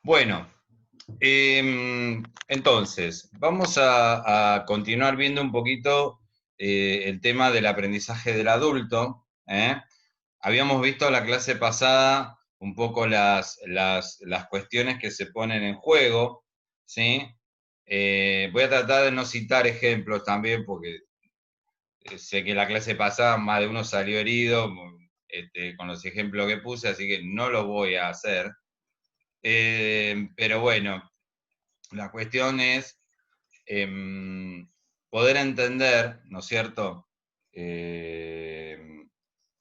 Bueno, entonces, vamos a continuar viendo un poquito el tema del aprendizaje del adulto. ¿Eh? Habíamos visto la clase pasada un poco las cuestiones que se ponen en juego, ¿sí? Voy a tratar de no citar ejemplos también, porque sé que la clase pasada más de uno salió herido con los ejemplos que puse, así que no lo voy a hacer. Pero bueno, la cuestión es poder entender, ¿no es cierto?,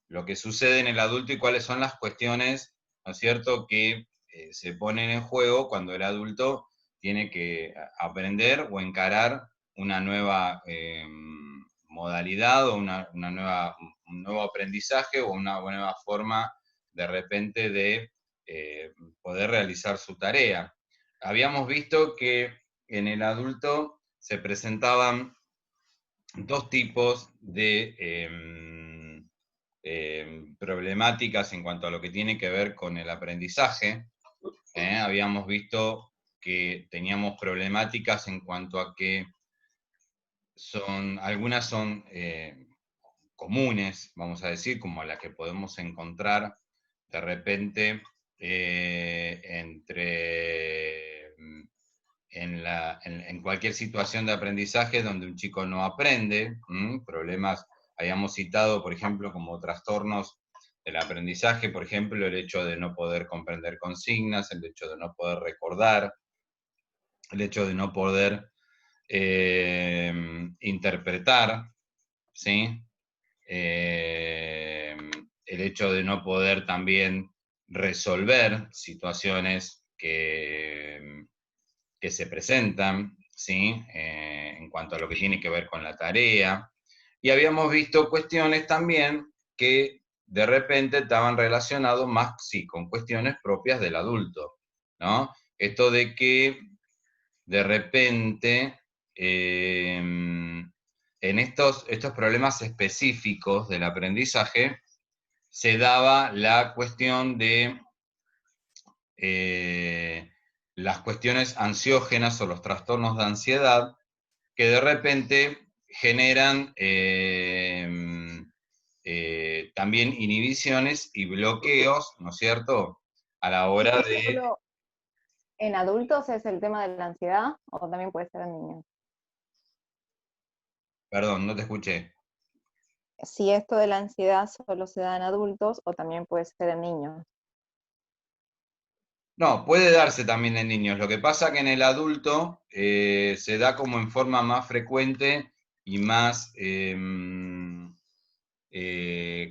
lo que sucede en el adulto y cuáles son las cuestiones, ¿no es cierto?, que se ponen en juego cuando el adulto tiene que aprender o encarar una nueva modalidad o un nuevo aprendizaje o una nueva forma de repente de poder realizar su tarea. Habíamos visto que en el adulto se presentaban dos tipos de problemáticas en cuanto a lo que tiene que ver con el aprendizaje. Habíamos visto que teníamos problemáticas en cuanto a que algunas son comunes, vamos a decir, como las que podemos encontrar de repente en cualquier situación de aprendizaje donde un chico no aprende, problemas, habíamos citado, por ejemplo, como trastornos del aprendizaje, por ejemplo, el hecho de no poder comprender consignas, el hecho de no poder recordar, el hecho de no poder interpretar, ¿sí? El hecho de no poder también resolver situaciones que se presentan, ¿sí? En cuanto a lo que tiene que ver con la tarea. Y habíamos visto cuestiones también que de repente estaban relacionados más, sí, con cuestiones propias del adulto, ¿no? Esto de que de repente en estos problemas específicos del aprendizaje se daba la cuestión de las cuestiones ansiógenas o los trastornos de ansiedad que de repente generan también inhibiciones y bloqueos, ¿no es cierto?, a la ¿Y hora eso de... solo en adultos es el tema de la ansiedad o también puede ser en niños? Perdón, no te escuché. Si esto de la ansiedad solo se da en adultos o también puede ser en niños. No, puede darse también en niños. Lo que pasa que en el adulto se da como en forma más frecuente y más,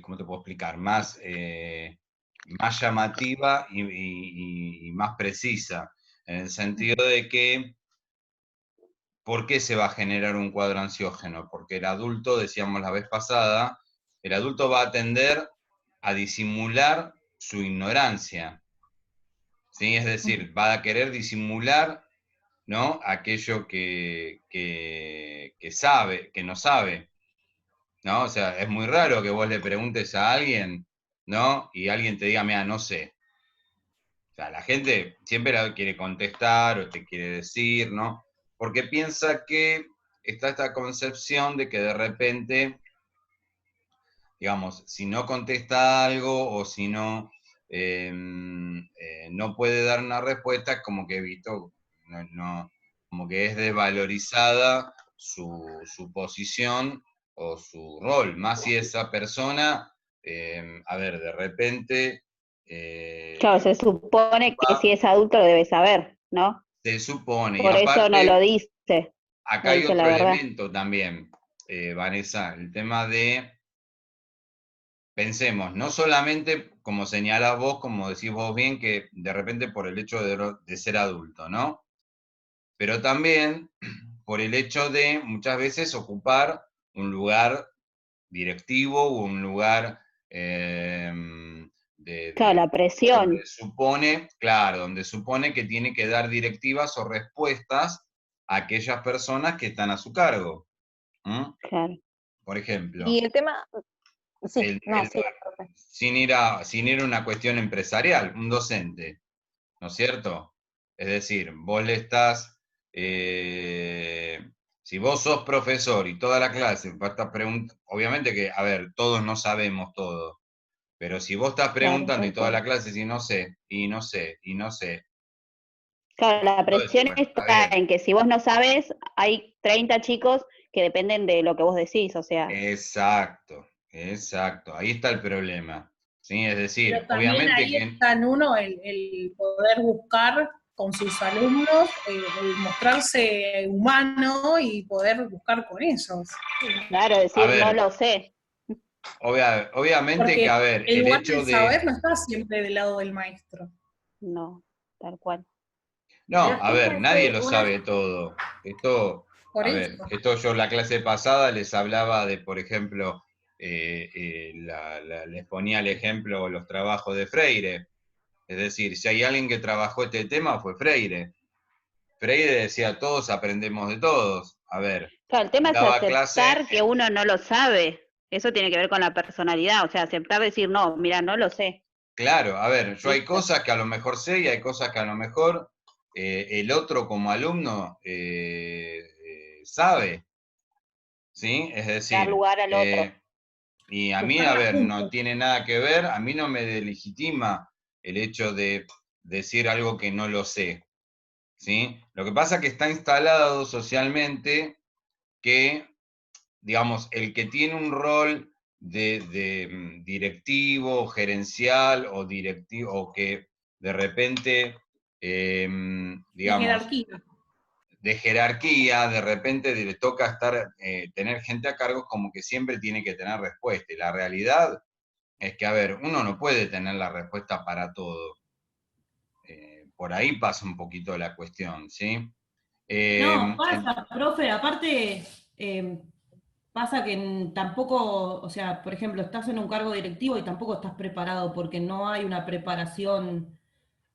¿cómo te puedo explicar? Más llamativa y más precisa, en el sentido de que, ¿por qué se va a generar un cuadro ansiógeno? Porque el adulto, decíamos la vez pasada, el adulto va a tender a disimular su ignorancia, ¿sí? Es decir, va a querer disimular, ¿no?, aquello que sabe, que no sabe, ¿no? O sea, es muy raro que vos le preguntes a alguien, ¿no?, y alguien te diga, mira, no sé. O sea, la gente siempre quiere contestar o te quiere decir, ¿no? Porque piensa que está esta concepción de que de repente, digamos, si no contesta algo o si no puede dar una respuesta, como que he visto, como que es desvalorizada su posición o su rol, más si esa persona, a ver, de repente Claro, se supone que si es adulto lo debe saber, ¿no? se supone, y Por eso no lo aparte, dice, acá no hay dice otro la verdad. elemento también, Vanessa, el tema de, pensemos, no solamente como señalás vos, como decís vos bien, que de repente por el hecho de ser adulto, ¿no? Pero también por el hecho de muchas veces ocupar un lugar directivo o un lugar Claro, la donde presión, supone, claro, donde supone que tiene que dar directivas o respuestas a aquellas personas que están a su cargo. ¿Mm? claro. Por ejemplo, Y el tema, sí, no, sí, profe. sin ir a una cuestión empresarial, un docente, ¿no es cierto? Es decir, vos le estás, si vos sos profesor y toda la clase va a estar preguntando, obviamente que, a ver, todos no sabemos todo, pero si vos estás Claro, preguntando y tal toda cual. la clase si no sé, y no sé, y no sé, Claro, la entonces, presión bueno, está está bien. en que si vos no sabes, hay 30 chicos que dependen de lo que vos decís, o sea, Exacto, exacto, ahí está el problema. ¿Sí? Es decir, Pero también obviamente ahí que, está en uno el poder buscar con sus alumnos, el mostrarse humano y poder buscar con ellos. claro, a decir no ver, lo sé, obviamente que, Porque a ver, el el lugar hecho del de, saber no está siempre del lado del maestro. no, tal cual. Pero no, a ver, nadie fíjense, lo una, sabe todo. Esto, Por a ver, eso. esto yo la clase pasada les hablaba de, por ejemplo, les ponía el ejemplo los trabajos de Freire. Es decir, si hay alguien que trabajó este tema fue Freire. Freire decía, todos aprendemos de todos. A ver, Claro, el tema es daba clase, aceptar que uno no lo sabe. Eso tiene que ver con la personalidad, o sea, aceptar decir, no, mira, no lo sé. claro, a ver, yo hay Listo. cosas que a lo mejor sé y hay cosas que a lo mejor el otro como alumno sabe, ¿sí? Es Dar decir, lugar al otro. y a mí, a Buscarla ver, no juntos. tiene nada que ver, a mí no me delegitima el hecho de decir algo que no lo sé, ¿sí? Lo que pasa es que está instalado socialmente que, digamos, el que tiene un rol de directivo, gerencial o directivo, o que de repente, De digamos, jerarquía. de jerarquía, de repente le toca estar, tener gente a cargo, como que siempre tiene que tener respuesta. Y la realidad es que, a ver, uno no puede tener la respuesta para todo. Por ahí pasa un poquito la cuestión, ¿sí? no, En- pasa, profe, aparte pasa que tampoco, o sea, por ejemplo, estás en un cargo directivo y tampoco estás preparado porque no hay una preparación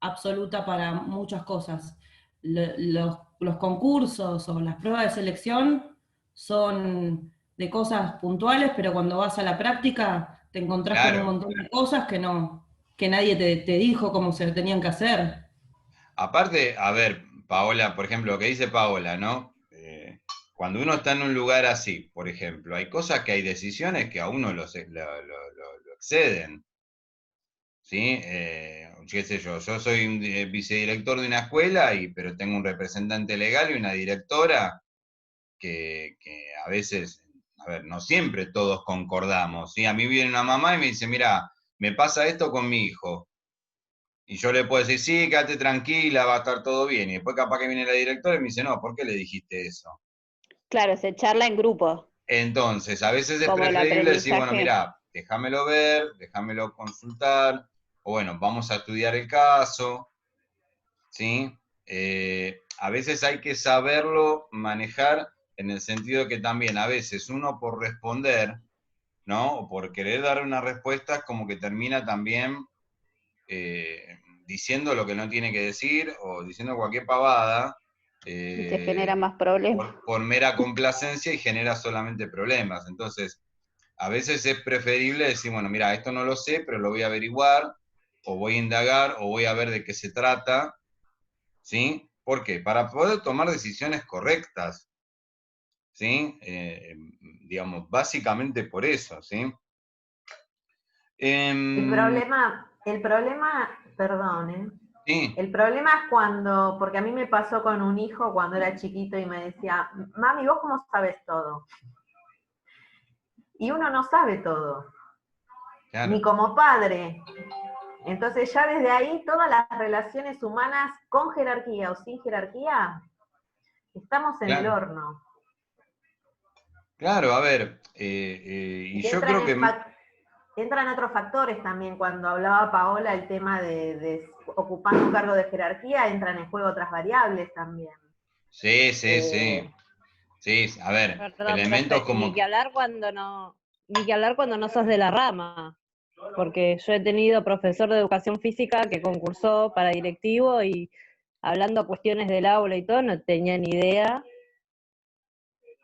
absoluta para muchas cosas. Los concursos o las pruebas de selección son de cosas puntuales, pero cuando vas a la práctica te encontrás con un claro, montón de cosas que no, que nadie te dijo cómo se tenían que hacer. aparte, a ver, Paola, por ejemplo, lo que dice Paola, ¿no? Cuando uno está en un lugar así, por ejemplo, hay cosas que hay decisiones que a uno lo exceden, ¿sí? Qué sé yo soy un vicedirector de una escuela, pero tengo un representante legal y una directora que a veces, a ver, no siempre todos concordamos, ¿sí? A mí viene una mamá y me dice, mira, me pasa esto con mi hijo. Y yo le puedo decir, sí, quédate tranquila, va a estar todo bien. Y después capaz que viene la directora y me dice, no, ¿por qué le dijiste eso? Claro, se charla en grupo, Entonces, a veces es como el preferible decir, bueno, aprendizaje. mira, déjamelo ver, déjamelo consultar, o bueno, vamos a estudiar el caso, ¿sí? A veces hay que saberlo manejar en el sentido que también a veces uno por responder, ¿no? O por querer dar una respuesta, es como que termina también diciendo lo que no tiene que decir o diciendo cualquier pavada Y te genera más problemas. por mera complacencia y genera solamente problemas. Entonces, a veces es preferible decir, bueno, mira, esto no lo sé, pero lo voy a averiguar, o voy a indagar, o voy a ver de qué se trata, ¿sí? ¿Por qué? Para poder tomar decisiones correctas, ¿sí? Digamos, básicamente por eso, ¿sí? Em, El problema, perdón, sí, el problema es cuando, porque a mí me pasó con un hijo cuando era chiquito y me decía, mami, ¿vos cómo sabes todo? Y uno no sabe todo, ni claro, como padre. Entonces ya desde ahí todas las relaciones humanas con jerarquía o sin jerarquía, estamos en el claro. horno. Claro, a ver, y Y yo creo que, entran otros factores también. Cuando hablaba Paola el tema de ocupando un cargo de jerarquía, entran en juego otras variables también. sí, sí, Eh, sí, sí, a ver, Perdón, elementos profe, como, ni que hablar cuando no sos de la rama, porque yo he tenido profesor de educación física que concursó para directivo y hablando cuestiones del aula y todo, no tenía ni idea,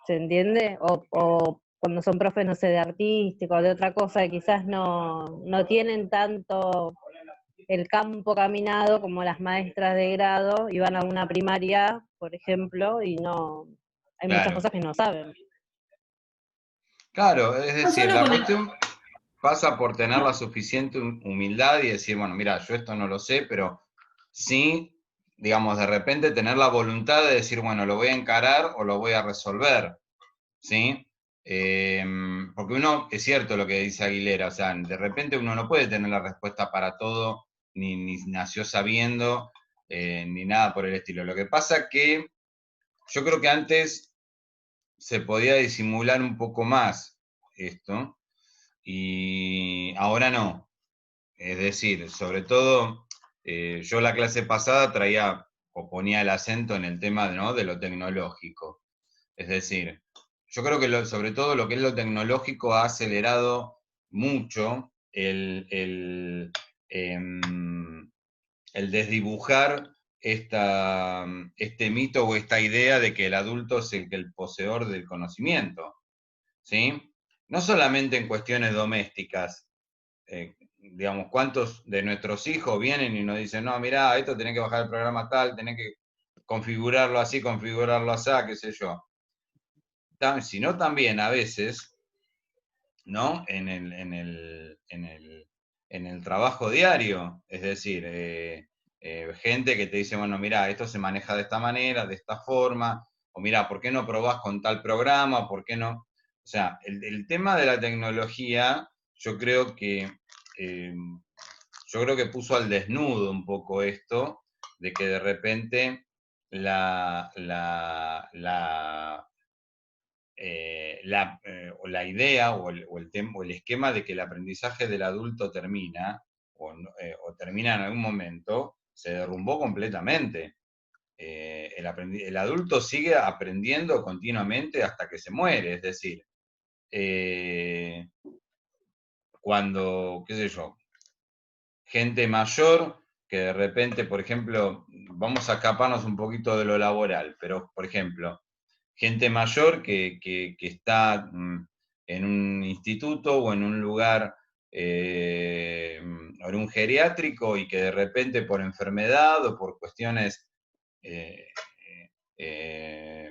¿se entiende? O cuando son profes, no sé, de artístico, de otra cosa, que quizás no tienen tanto el campo caminado como las maestras de grado y van a una primaria, por ejemplo, y no, hay muchas Claro. cosas que no saben. Claro, es No decir, solo la con el, cuestión pasa por tener la suficiente humildad y decir, bueno, mira, yo esto no lo sé, pero sí, digamos, de repente tener la voluntad de decir, bueno, lo voy a encarar o lo voy a resolver, ¿sí? Porque uno, es cierto lo que dice Aguilera, o sea, de repente uno no puede tener la respuesta para todo, ni nació sabiendo, ni nada por el estilo. Lo que pasa que yo creo que antes se podía disimular un poco más esto, y ahora no. Es decir, sobre todo, yo la clase pasada traía o ponía el acento en el tema, ¿no?, de lo tecnológico. Es decir, yo creo que sobre todo lo que es lo tecnológico ha acelerado mucho el desdibujar este mito o esta idea de que el adulto es el poseedor del conocimiento, ¿sí? No solamente en cuestiones domésticas, digamos, ¿cuántos de nuestros hijos vienen y nos dicen, no, mirá, esto tenés que bajar el programa tal, tenés que configurarlo así, configurarlo así, qué sé yo? Sino también a veces, ¿no? En el trabajo diario, es decir, gente que te dice, bueno, mirá, esto se maneja de esta manera, de esta forma, o mirá, ¿por qué no probás con tal programa? ¿Por qué no? O sea, el tema de la tecnología, yo creo que eh, puso al desnudo un poco esto, de que de repente o la idea o el esquema de que el aprendizaje del adulto termina, o termina en algún momento, se derrumbó completamente. El adulto sigue aprendiendo continuamente hasta que se muere, es decir, eh, cuando, qué sé yo, gente mayor que de repente, por ejemplo, vamos a escaparnos un poquito de lo laboral, pero por ejemplo, gente mayor que está en un instituto o en un lugar, o en un geriátrico, y que de repente por enfermedad o por cuestiones eh, eh,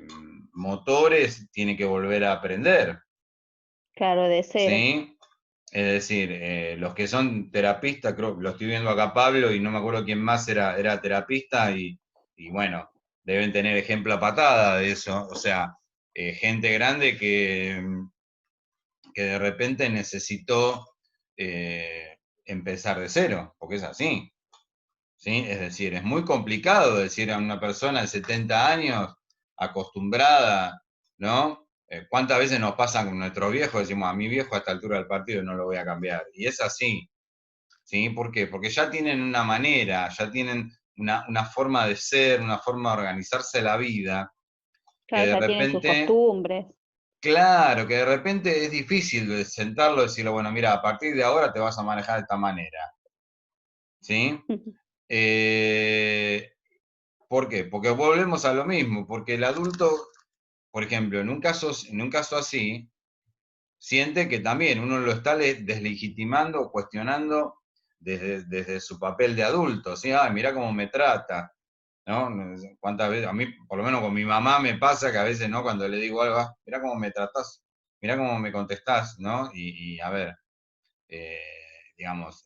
motores tiene que volver a aprender, Claro, de cero. ¿sí? Es decir, los que son terapistas, creo que lo estoy viendo acá Pablo y no me acuerdo quién más era terapista, y bueno, deben tener ejemplo a patada de eso. O sea, gente grande que de repente necesitó empezar de cero, porque es así, ¿sí? Es decir, es muy complicado decir a una persona de 70 años, acostumbrada, ¿no? ¿Cuántas veces nos pasa con nuestros viejos? Decimos, a mi viejo a esta altura del partido no lo voy a cambiar. Y es así, ¿sí? ¿Por qué? Porque ya tienen una manera, ya tienen una forma de ser, una forma de organizarse la vida, que Claro, de ya tienen sus repente, costumbres. claro, que de repente es difícil de sentarlo y decirle, bueno, mira, a partir de ahora te vas a manejar de esta manera, ¿sí? Eh, ¿Por qué? Porque volvemos a lo mismo, porque el adulto, por ejemplo, en un caso así, siente que también uno lo está deslegitimando, cuestionando desde su papel de adulto, ¿sí? Ay, mirá cómo me trata, ¿no? ¿Cuántas veces? A mí, por lo menos con mi mamá me pasa que a veces, ¿no? Cuando le digo algo, mirá cómo me tratás, mirá cómo me contestás, ¿no? Y a ver, eh, digamos,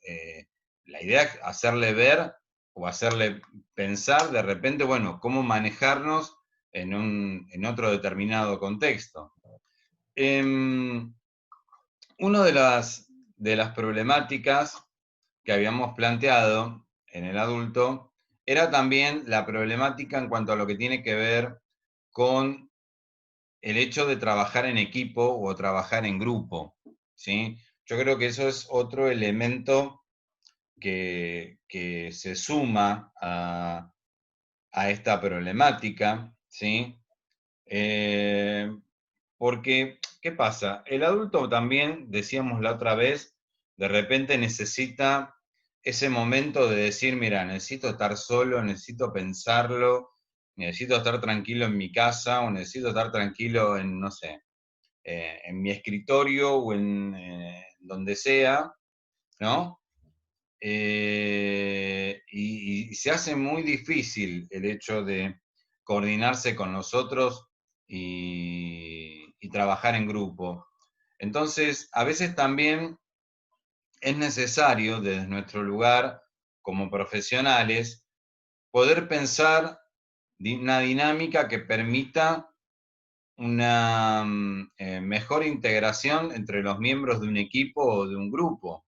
la idea es hacerle ver o hacerle pensar de repente, bueno, cómo manejarnos en otro determinado contexto. Una de las problemáticas que habíamos planteado en el adulto era también la problemática en cuanto a lo que tiene que ver con el hecho de trabajar en equipo o trabajar en grupo, ¿sí? Yo creo que eso es otro elemento que se suma a esta problemática, ¿sí? Eh, Porque, ¿qué pasa? El adulto también, decíamos la otra vez, de repente necesita ese momento de decir, mira, necesito estar solo, necesito pensarlo, necesito estar tranquilo en mi casa, o necesito estar tranquilo en, no sé, en mi escritorio o en donde sea, ¿no? y se hace muy difícil el hecho de coordinarse con los otros y trabajar en grupo. Entonces, a veces también es necesario, desde nuestro lugar como profesionales, poder pensar una dinámica que permita una mejor integración entre los miembros de un equipo o de un grupo.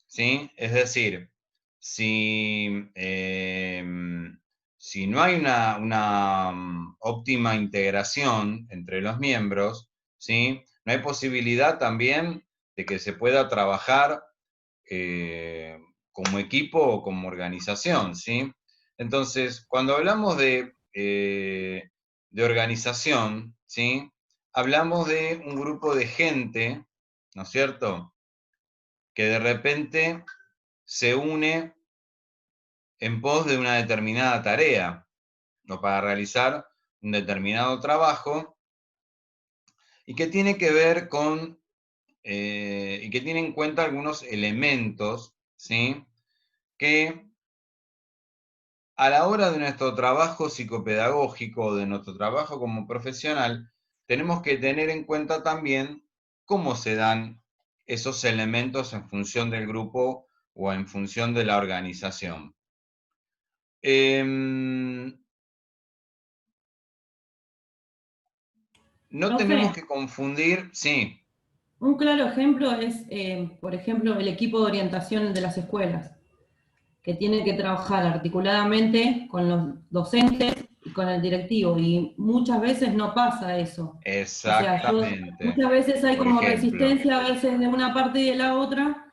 ¿Sí? Es decir, si, si no hay una óptima integración entre los miembros, ¿sí? No hay posibilidad también de que se pueda trabajar como equipo o como organización, ¿sí? Entonces, cuando hablamos de organización, ¿sí? Hablamos de un grupo de gente, ¿no es cierto?, que de repente se une en pos de una determinada tarea o para realizar un determinado trabajo y que tiene que ver con, y que tiene en cuenta algunos elementos, ¿sí? Que a la hora de nuestro trabajo psicopedagógico o de nuestro trabajo como profesional, tenemos que tener en cuenta también cómo se dan esos elementos en función del grupo o en función de la organización. No tenemos Profe, que confundir, sí, un claro ejemplo es, por ejemplo, el equipo de orientación de las escuelas, que tiene que trabajar articuladamente con los docentes y con el directivo, y muchas veces no pasa eso. O sea, exactamente, muchas veces hay por como ejemplo. resistencia a veces de una parte y de la otra.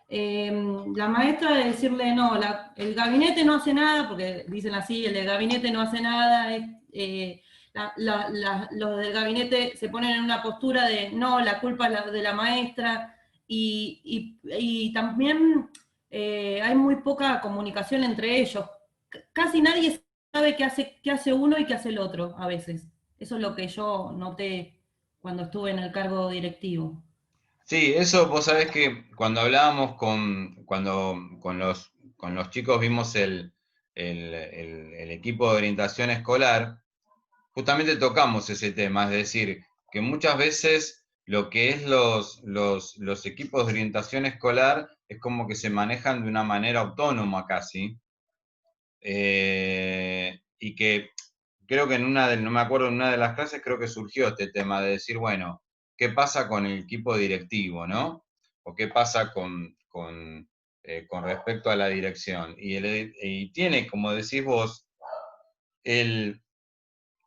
La maestra de decirle, no, el gabinete no hace nada, porque dicen así, el del gabinete no hace nada, los del gabinete se ponen en una postura de, no, la culpa es de la maestra, y también hay muy poca comunicación entre ellos. Casi nadie sabe qué hace uno y qué hace el otro a veces. Eso es lo que yo noté cuando estuve en el cargo directivo. Sí, eso vos sabés que cuando hablábamos con los chicos vimos el equipo de orientación escolar, justamente tocamos ese tema, es decir, que muchas veces lo que es los equipos de orientación escolar es como que se manejan de una manera autónoma casi, y que creo que no me acuerdo, en una de las clases creo que surgió este tema de decir, bueno, ¿qué pasa con el equipo directivo, no? O qué pasa con respecto a la dirección. Y tiene, como decís vos, el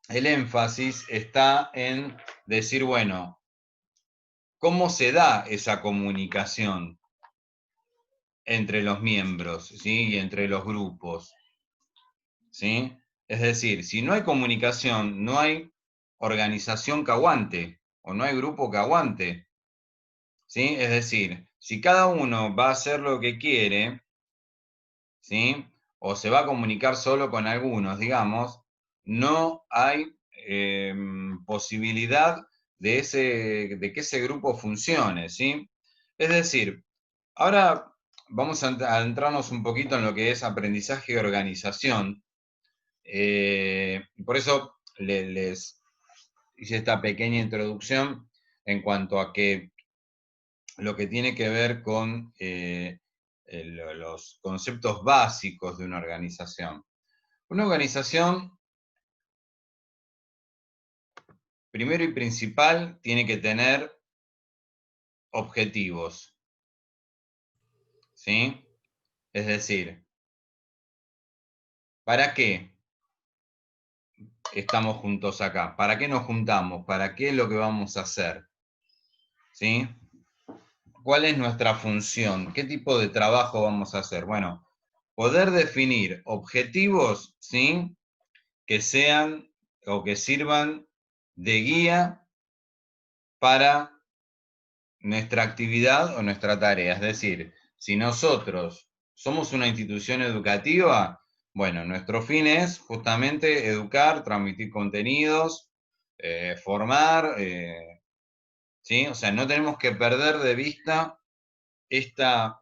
énfasis está en decir, bueno, ¿cómo se da esa comunicación entre los miembros, ¿sí? Y entre los grupos, ¿sí? Es decir, si no hay comunicación, no hay organización que aguante, o no hay grupo que aguante, ¿sí? Es decir, si cada uno va a hacer lo que quiere, ¿sí? O se va a comunicar solo con algunos, digamos, no hay posibilidad de que ese grupo funcione, ¿sí? Es decir, ahora vamos a adentrarnos un poquito en lo que es aprendizaje y organización. Por eso les hice esta pequeña introducción en cuanto a que lo que tiene que ver con los conceptos básicos de una organización. Una organización, primero y principal, tiene que tener objetivos, ¿sí? Es decir, ¿para qué estamos juntos acá? ¿Para qué nos juntamos? ¿Para qué es lo que vamos a hacer? ¿Sí? ¿Cuál es nuestra función? ¿Qué tipo de trabajo vamos a hacer? Bueno, poder definir objetivos, ¿sí? Que sean o que sirvan de guía para nuestra actividad o nuestra tarea. Es decir, si nosotros somos una institución educativa, bueno, nuestro fin es justamente educar, transmitir contenidos, formar, ¿sí? O sea, no tenemos que perder de vista esta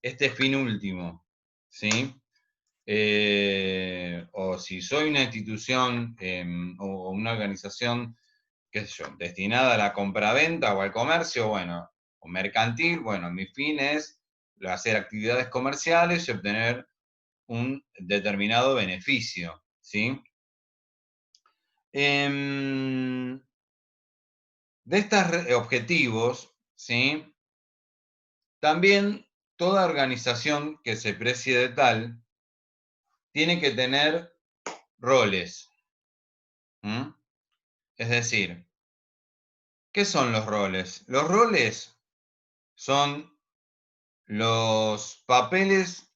este fin último, ¿sí? O si soy una institución o una organización, qué sé yo, destinada a la compraventa o al comercio, bueno, o mercantil, bueno, mi fin es hacer actividades comerciales y obtener un determinado beneficio, ¿sí? De estos objetivos, ¿sí? También toda organización que se precie de tal tiene que tener roles. Es decir, ¿qué son los roles? Los roles son los papeles,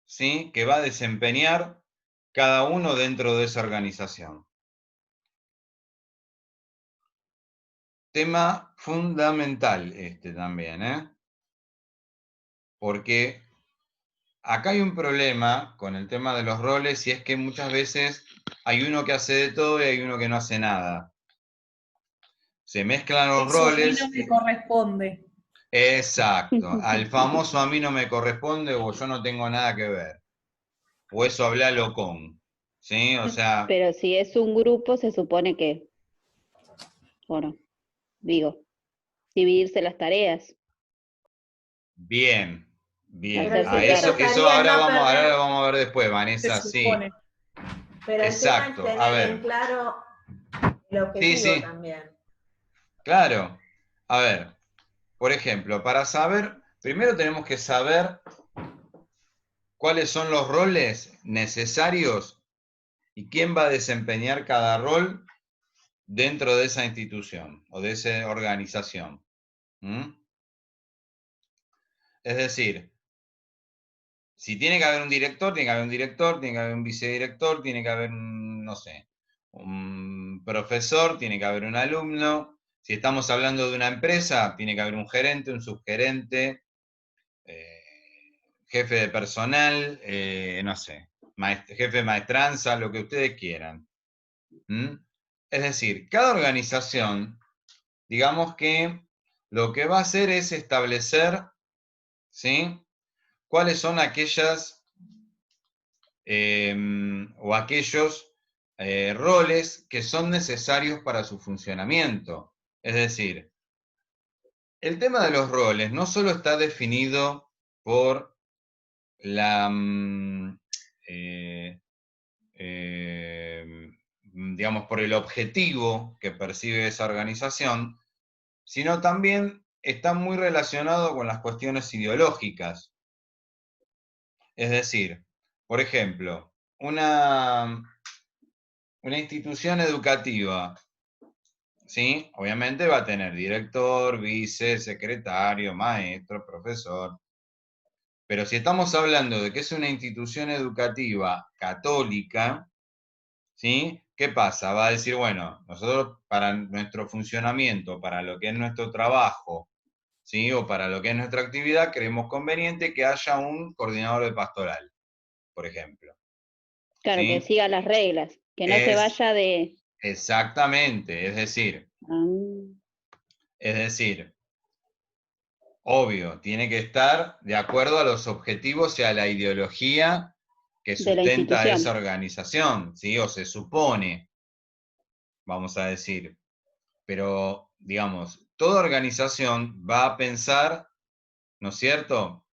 ¿sí?, que va a desempeñar cada uno dentro de esa organización. Tema fundamental este también, ¿eh? Porque acá hay un problema con el tema de los roles y es que muchas veces hay uno que hace de todo y hay uno que no hace nada. Se mezclan los Eso a mí roles. no me corresponde. Exacto. Al famoso a mí no me corresponde o yo no tengo nada que ver. O eso hablalo con. ¿Sí? O sea, Pero si es un grupo, se supone que, bueno, digo, dividirse las tareas, bien. Bien. hacerse Pero sí, cargo. Eso estaría no ahora perder, lo vamos a ver después, Se Vanessa, sí. supone. pero el tema es Exacto. A tener en ver. claro el Sí, objetivo sí. también. Claro. A ver. Por ejemplo, para saber, primero tenemos que saber cuáles son los roles necesarios y quién va a desempeñar cada rol dentro de esa institución o de esa organización. Es decir, si tiene que haber un director, tiene que haber un director, tiene que haber un vicedirector, tiene que haber un, no sé, un profesor, tiene que haber un alumno. Si estamos hablando de una empresa, tiene que haber un gerente, un subgerente, jefe de personal, no sé, jefe de maestranza, lo que ustedes quieran. Es decir, cada organización, digamos que lo que va a hacer es establecer, ¿sí?, cuáles son aquellas o aquellos roles que son necesarios para su funcionamiento. Es decir, el tema de los roles no solo está definido por la, digamos, por el objetivo que percibe esa organización, sino también está muy relacionado con las cuestiones ideológicas. Es decir, por ejemplo, una institución educativa, ¿sí?, obviamente va a tener director, vice, secretario, maestro, profesor. Pero si estamos hablando de que es una institución educativa católica, ¿sí?, ¿qué pasa? Va a decir, bueno, nosotros para nuestro funcionamiento, para lo que es nuestro trabajo, ¿sí?, o para lo que es nuestra actividad, creemos conveniente que haya un coordinador de pastoral, por ejemplo. Claro, que ¿Sí? siga las reglas, que no se Es vaya de... exactamente, es decir, obvio, tiene que estar de acuerdo a los objetivos y a la ideología que de la sustenta esa institución. organización, ¿sí? O se supone, vamos a decir. Pero, digamos, toda organización va a pensar, ¿no es cierto?,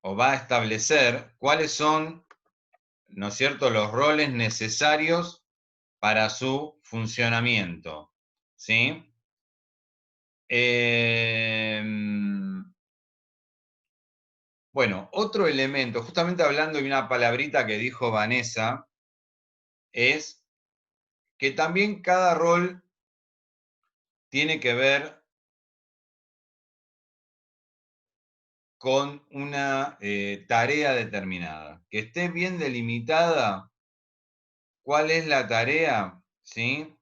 o va a establecer cuáles son, ¿no es cierto?, los roles necesarios para su funcionamiento, ¿sí? Bueno, otro elemento, justamente hablando de una palabrita que dijo Vanessa, es que también cada rol tiene que ver con una tarea determinada, que esté bien delimitada cuál es la tarea, ¿sí?,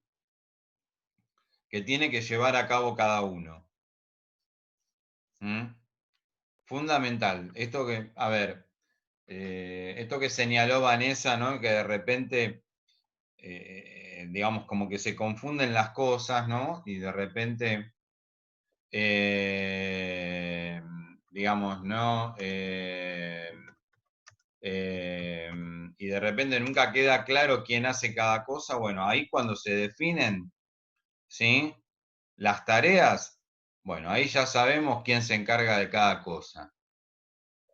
que tiene que llevar a cabo cada uno. Fundamental. Esto que, a ver, esto que señaló Vanessa, ¿no?, que de repente, digamos, como que se confunden las cosas, ¿no? Y de repente digamos, no, y de repente nunca queda claro quién hace cada cosa, bueno, ahí cuando se definen, ¿sí? Las tareas, bueno, ahí ya sabemos quién se encarga de cada cosa,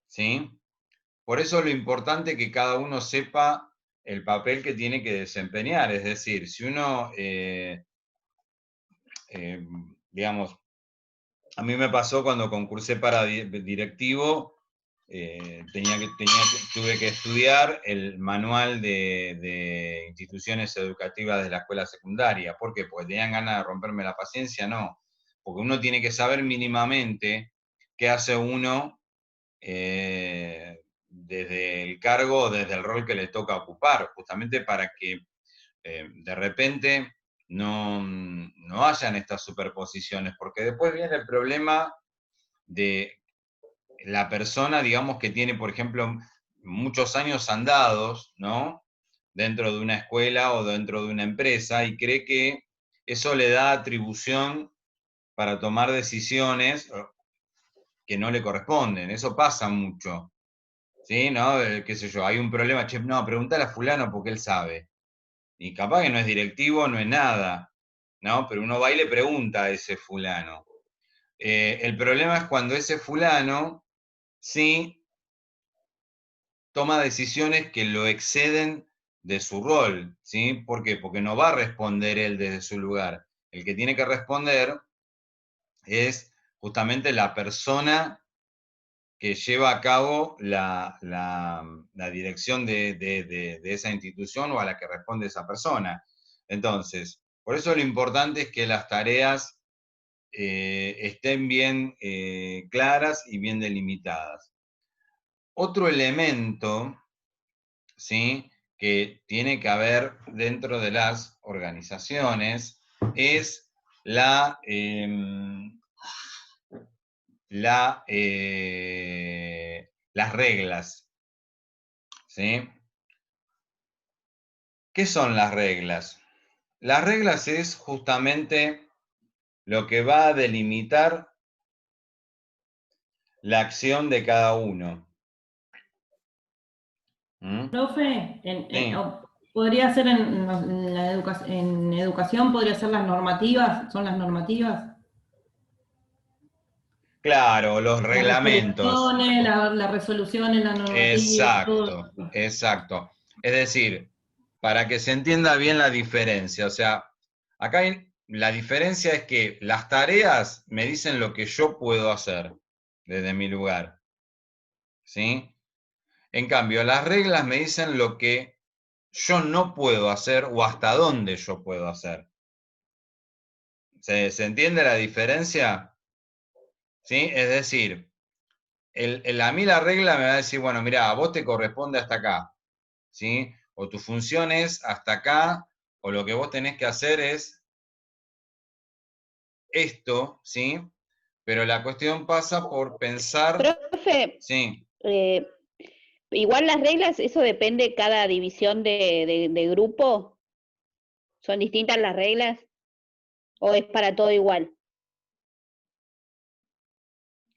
¿sí? Por eso lo importante es que cada uno sepa el papel que tiene que desempeñar, es decir, si uno, digamos, a mí me pasó cuando concursé para directivo, tuve que estudiar el manual de instituciones educativas de la escuela secundaria. ¿Por qué? Porque tenían ganas de romperme la paciencia, no. Porque uno tiene que saber mínimamente qué hace uno desde el cargo, desde el rol que le toca ocupar, justamente para que de repente no hayan estas superposiciones, porque después viene el problema de la persona, digamos, que tiene, por ejemplo, muchos años andados, ¿no? Dentro de una escuela o dentro de una empresa y cree que eso le da atribución para tomar decisiones que no le corresponden. Eso pasa mucho. ¿Sí? ¿No? Qué sé yo, hay un problema, che, no, pregúntale a fulano porque él sabe. Y capaz que no es directivo, no es nada, ¿no? Pero uno va y le pregunta a ese fulano. El problema es cuando ese fulano, sí, toma decisiones que lo exceden de su rol, ¿sí? ¿Por qué? Porque no va a responder él desde su lugar. El que tiene que responder es justamente la persona que lleva a cabo la dirección de esa institución o a la que responde esa persona. Entonces, por eso lo importante es que las tareas estén bien claras y bien delimitadas. Otro elemento, ¿sí?, que tiene que haber dentro de las organizaciones es las reglas, ¿sí? ¿Qué son las reglas? Las reglas es justamente lo que va a delimitar la acción de cada uno. Profe, Sí. podría ser en educación, podría ser las normativas, son las normativas. Claro, los reglamentos. Las resoluciones, la normativa, todo. Exacto, exacto. Es decir, para que se entienda bien la diferencia, o sea, acá la diferencia es que las tareas me dicen lo que yo puedo hacer desde mi lugar, ¿sí? En cambio, las reglas me dicen lo que yo no puedo hacer o hasta dónde yo puedo hacer. ¿Se entiende la diferencia? ¿Sí? Es decir, a mí la regla me va a decir, bueno, mira, a vos te corresponde hasta acá, ¿sí? O tu función es hasta acá, o lo que vos tenés que hacer es esto, ¿sí? Pero la cuestión pasa por pensar... Profe, Sí. Igual las reglas, eso depende cada división de grupo. ¿Son distintas las reglas? ¿O es para todo igual?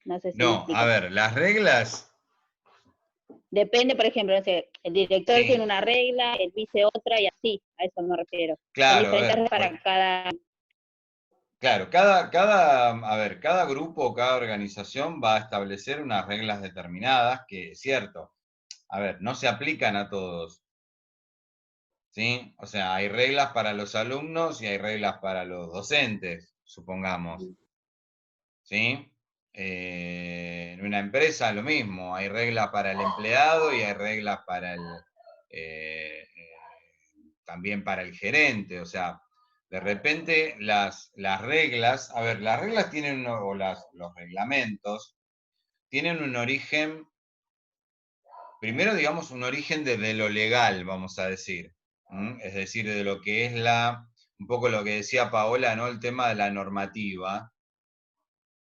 No sé si me No, explico. a ver, las reglas... Depende, por ejemplo, no sé, el director Sí. tiene una regla, el vice otra y así, a eso me refiero. Claro, Son diferentes a ver, para cada... Claro, cada grupo o cada organización va a establecer unas reglas determinadas que, es cierto, a ver, no se aplican a todos, ¿sí? O sea, hay reglas para los alumnos y hay reglas para los docentes, supongamos, ¿sí? En una empresa lo mismo, hay reglas para el empleado y hay reglas para también para el gerente, o sea, de repente las reglas, a ver, las reglas tienen, o los reglamentos, tienen un origen, primero digamos un origen desde lo legal, vamos a decir, es decir, de lo que es un poco lo que decía Paola, ¿no? El tema de la normativa,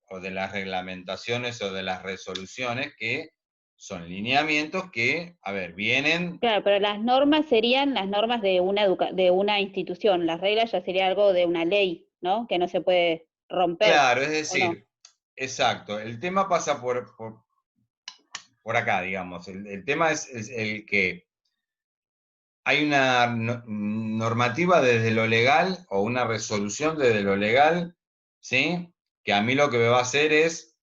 o de las reglamentaciones o de las resoluciones, que son lineamientos que, a ver, vienen... Claro, pero las normas serían las normas de una institución, las reglas ya sería algo de una ley, ¿no? Que no se puede romper. Claro, es ¿o no? decir, exacto, el tema pasa por acá, digamos. El tema es el que hay una normativa desde lo legal o una resolución desde lo legal, ¿sí? Que a mí lo que me va a hacer es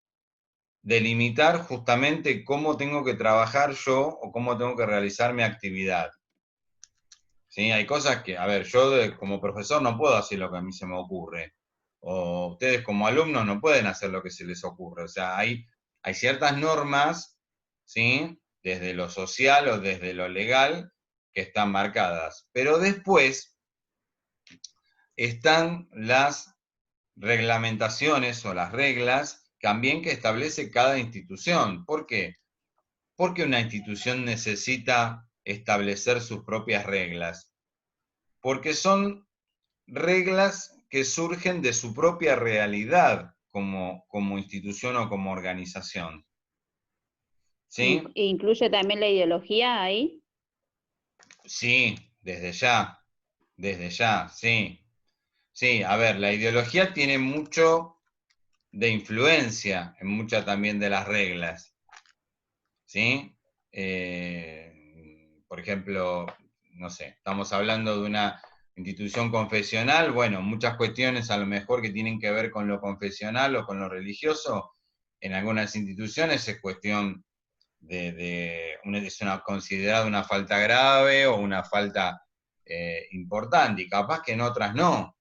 delimitar justamente cómo tengo que trabajar yo o cómo tengo que realizar mi actividad. ¿Sí? Hay cosas que, a ver, yo como profesor no puedo hacer lo que a mí se me ocurre. O ustedes como alumnos no pueden hacer lo que se les ocurre. O sea, hay ciertas normas, ¿sí? Desde lo social o desde lo legal que están marcadas. Pero después están las reglamentaciones o las reglas también que establece cada institución. ¿Por qué? Porque una institución necesita establecer sus propias reglas. Porque son reglas que surgen de su propia realidad como institución o como organización. ¿Sí? ¿Incluye también la ideología ahí? Sí, desde ya, sí. Sí, a ver, la ideología tiene mucho de influencia en muchas también de las reglas. ¿Sí? Por ejemplo, no sé, estamos hablando de una institución confesional, bueno, muchas cuestiones a lo mejor que tienen que ver con lo confesional o con lo religioso, en algunas instituciones es cuestión considerada una falta grave o una falta importante, y capaz que en otras no.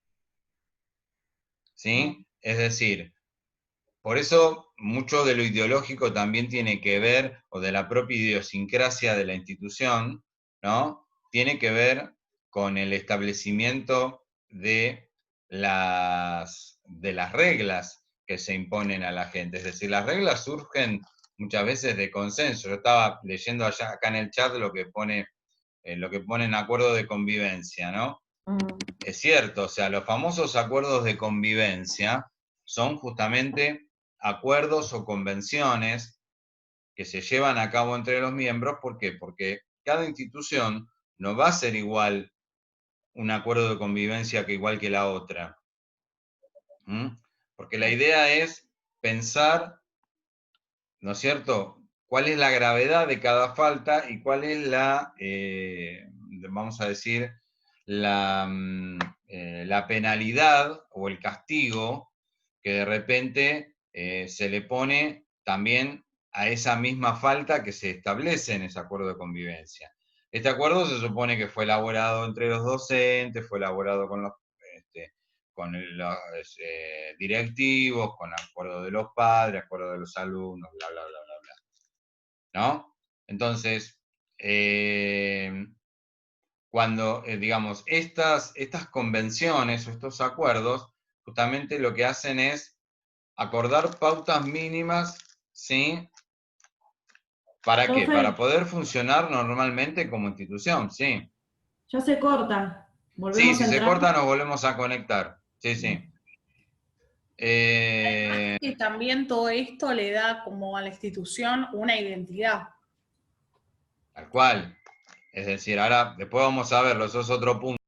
¿Sí? Es decir, por eso mucho de lo ideológico también tiene que ver, o de la propia idiosincrasia de la institución, ¿no? Tiene que ver con el establecimiento de las reglas que se imponen a la gente. Es decir, las reglas surgen muchas veces de consenso. Yo estaba leyendo allá acá en el chat lo que ponen acuerdo de convivencia, ¿no? Es cierto, o sea, los famosos acuerdos de convivencia son justamente acuerdos o convenciones que se llevan a cabo entre los miembros. ¿Por qué? Porque cada institución no va a ser igual un acuerdo de convivencia que igual que la otra. Porque la idea es pensar, ¿no es cierto?, cuál es la gravedad de cada falta y cuál es vamos a decir, la penalidad o el castigo que de repente se le pone también a esa misma falta que se establece en ese acuerdo de convivencia. Este acuerdo se supone que fue elaborado entre los docentes, fue elaborado con los directivos, con acuerdo de los padres, acuerdo de los alumnos, bla, bla, bla, bla, bla. ¿No? Entonces, cuando, digamos, estas convenciones o estos acuerdos, justamente lo que hacen es acordar pautas mínimas, ¿sí? ¿Para qué? Profe, Para poder funcionar normalmente como institución, sí. ya se corta. Sí, ¿Volvemos si a se entrar? corta nos volvemos a conectar. Sí, sí. Y también todo esto le da como a la institución una identidad. Tal cual. Es decir, ahora después vamos a verlo, eso es otro punto.